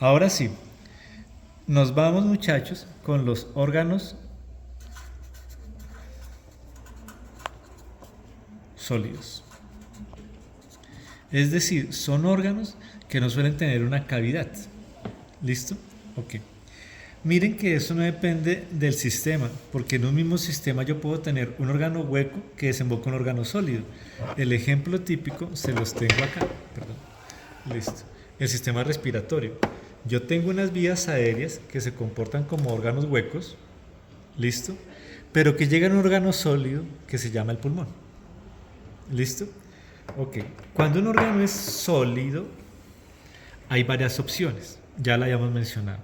Ahora sí, nos vamos muchachos con los órganos sólidos. Es decir, son órganos que no suelen tener una cavidad. ¿Listo? Ok. Miren que eso no depende del sistema, porque en un mismo sistema yo puedo tener un órgano hueco que desemboca en un órgano sólido. El ejemplo típico se los tengo acá. Perdón. Listo. El sistema respiratorio. Yo tengo unas vías aéreas que se comportan como órganos huecos, ¿listo? Pero que llegan a un órgano sólido que se llama el pulmón. ¿Listo? Ok. Cuando un órgano es sólido, hay varias opciones. Ya la habíamos mencionado.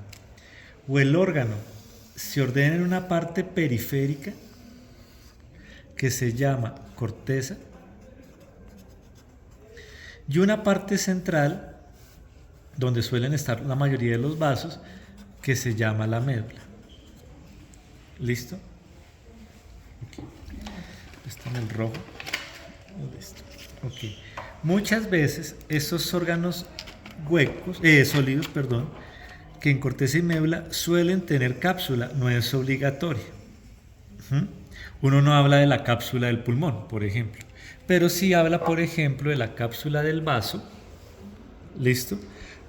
O el órgano se ordena en una parte periférica que se llama corteza y una parte central donde suelen estar la mayoría de los vasos que se llama la médula. ¿Listo? Okay. Está en el rojo. Listo. Ok. Muchas veces estos órganos huecos, sólidos, perdón, que en corteza y médula suelen tener cápsula, no es obligatoria. Uno no habla de la cápsula del pulmón, por ejemplo, pero sí habla, por ejemplo, de la cápsula del vaso, ¿listo?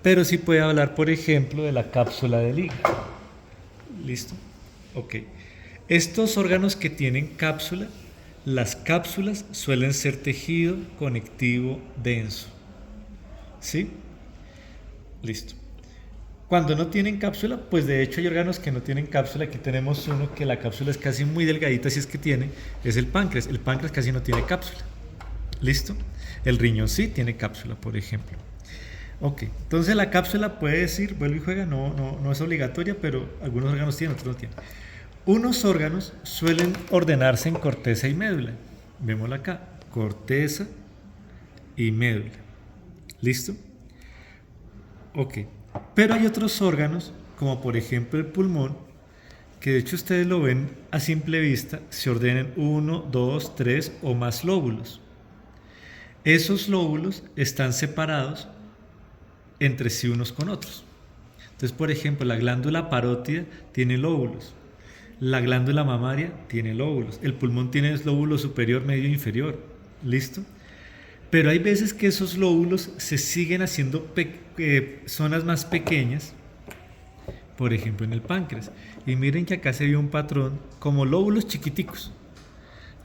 Pero sí puede hablar, por ejemplo, de la cápsula del hígado, ¿listo? Ok. Estos órganos que tienen cápsula, las cápsulas suelen ser tejido conectivo denso, ¿sí? Listo. Cuando no tienen cápsula, pues de hecho hay órganos que no tienen cápsula. Aquí tenemos uno que la cápsula es casi muy delgadita, si es que tiene, es el páncreas. El páncreas casi no tiene cápsula. ¿Listo? El riñón sí tiene cápsula, por ejemplo. Ok, entonces la cápsula puede decir, vuelve y juega, no es obligatoria, pero algunos órganos tienen, otros no tienen. Unos órganos suelen ordenarse en corteza y médula. Vémosla acá, corteza y médula. ¿Listo? Ok. Pero hay otros órganos, como por ejemplo el pulmón, que de hecho ustedes lo ven a simple vista, se ordenan 1, 2, 3 o más lóbulos. Esos lóbulos están separados entre sí unos con otros. Entonces, por ejemplo, la glándula parótida tiene lóbulos, la glándula mamaria tiene lóbulos, el pulmón tiene lóbulo superior, medio e inferior. ¿Listo? Pero hay veces que esos lóbulos se siguen haciendo zonas más pequeñas, por ejemplo en el páncreas. Y miren que acá se ve un patrón como lóbulos chiquiticos.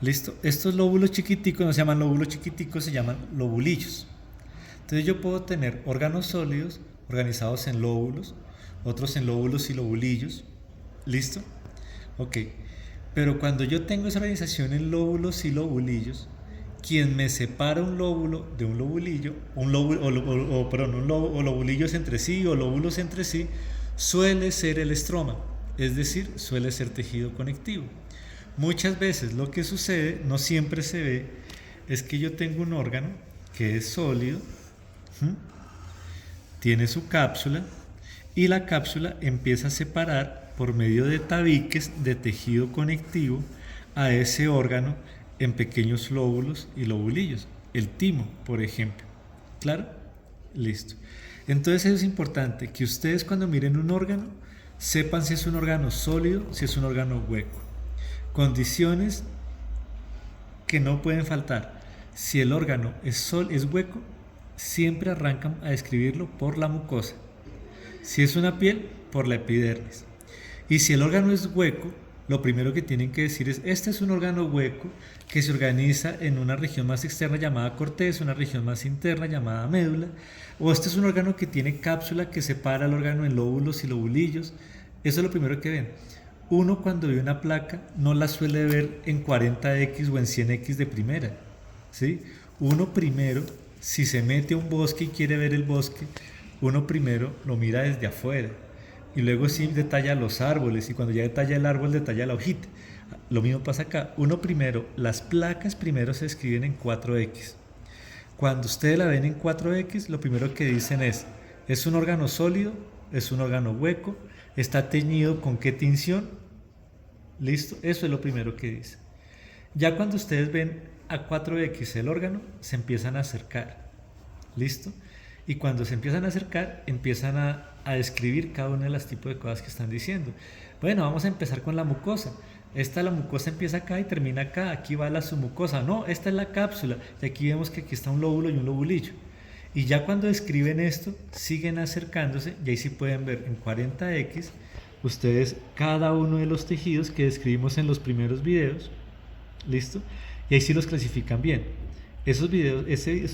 ¿Listo? Estos lóbulos chiquiticos no se llaman lóbulos chiquiticos, se llaman lobulillos. Entonces yo puedo tener órganos sólidos organizados en lóbulos, otros en lóbulos y lobulillos. ¿Listo? Ok. Pero cuando yo tengo esa organización en lóbulos y lobulillos, quien me separa un lóbulo de un lobulillo, un lobulillos entre sí o lóbulos entre sí, suele ser el estroma, es decir, suele ser tejido conectivo. Muchas veces lo que sucede, no siempre se ve, es que yo tengo un órgano que es sólido, tiene su cápsula y la cápsula empieza a separar por medio de tabiques de tejido conectivo a ese órgano en pequeños lóbulos y lobulillos, el timo, por ejemplo. ¿Claro? Listo. Entonces eso es importante, que ustedes cuando miren un órgano, sepan si es un órgano sólido, si es un órgano hueco. Condiciones que no pueden faltar. Si el órgano es hueco, siempre arrancan a describirlo por la mucosa. Si es una piel, por la epidermis. Y si el órgano es hueco, lo primero que tienen que decir es, este es un órgano hueco que se organiza en una región más externa llamada corteza, una región más interna llamada médula, o este es un órgano que tiene cápsula que separa el órgano en lóbulos y lobulillos. Eso es lo primero que ven. Uno cuando ve una placa no la suele ver en 40x o en 100x de primera, ¿sí? Uno primero, si se mete a un bosque y quiere ver el bosque, uno primero lo mira desde afuera. Y luego sí detalla los árboles, y cuando ya detalla el árbol, detalla la hojita. Lo mismo pasa acá. Uno primero, las placas primero se escriben en 4X. Cuando ustedes la ven en 4X, lo primero que dicen ¿es un órgano sólido? ¿Es un órgano hueco? ¿Está teñido con qué tinción? ¿Listo? Eso es lo primero que dice. Ya cuando ustedes ven a 4X el órgano, se empiezan a acercar. ¿Listo? Y cuando se empiezan a acercar, empiezan a a describir cada una de las tipos de cosas que están diciendo. Bueno, vamos a empezar con la mucosa. La mucosa empieza acá y termina acá. Aquí va la submucosa. No, esta es la cápsula. Y aquí vemos que aquí está un lóbulo y un lobulillo. Y ya cuando describen esto, siguen acercándose. Y ahí sí pueden ver en 40X ustedes cada uno de los tejidos que describimos en los primeros videos. ¿Listo? Y ahí sí los clasifican bien. Esos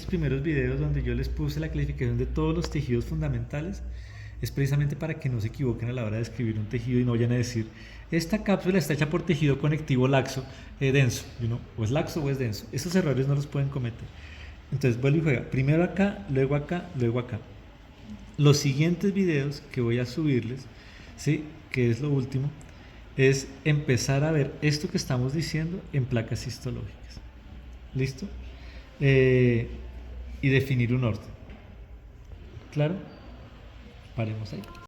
primeros videos donde yo les puse la clasificación de todos los tejidos fundamentales es precisamente para que no se equivoquen a la hora de escribir un tejido y no vayan a decir esta cápsula está hecha por tejido conectivo laxo denso, o es laxo o es denso. Esos errores no los pueden cometer. Entonces vuelvo y juega, primero acá, luego acá, luego acá. Los siguientes videos que voy a subirles, ¿sí? Que es lo último, es empezar a ver esto que estamos diciendo en placas histológicas. ¿Listo? Y definir un orden. ¿Claro? Paremos ahí.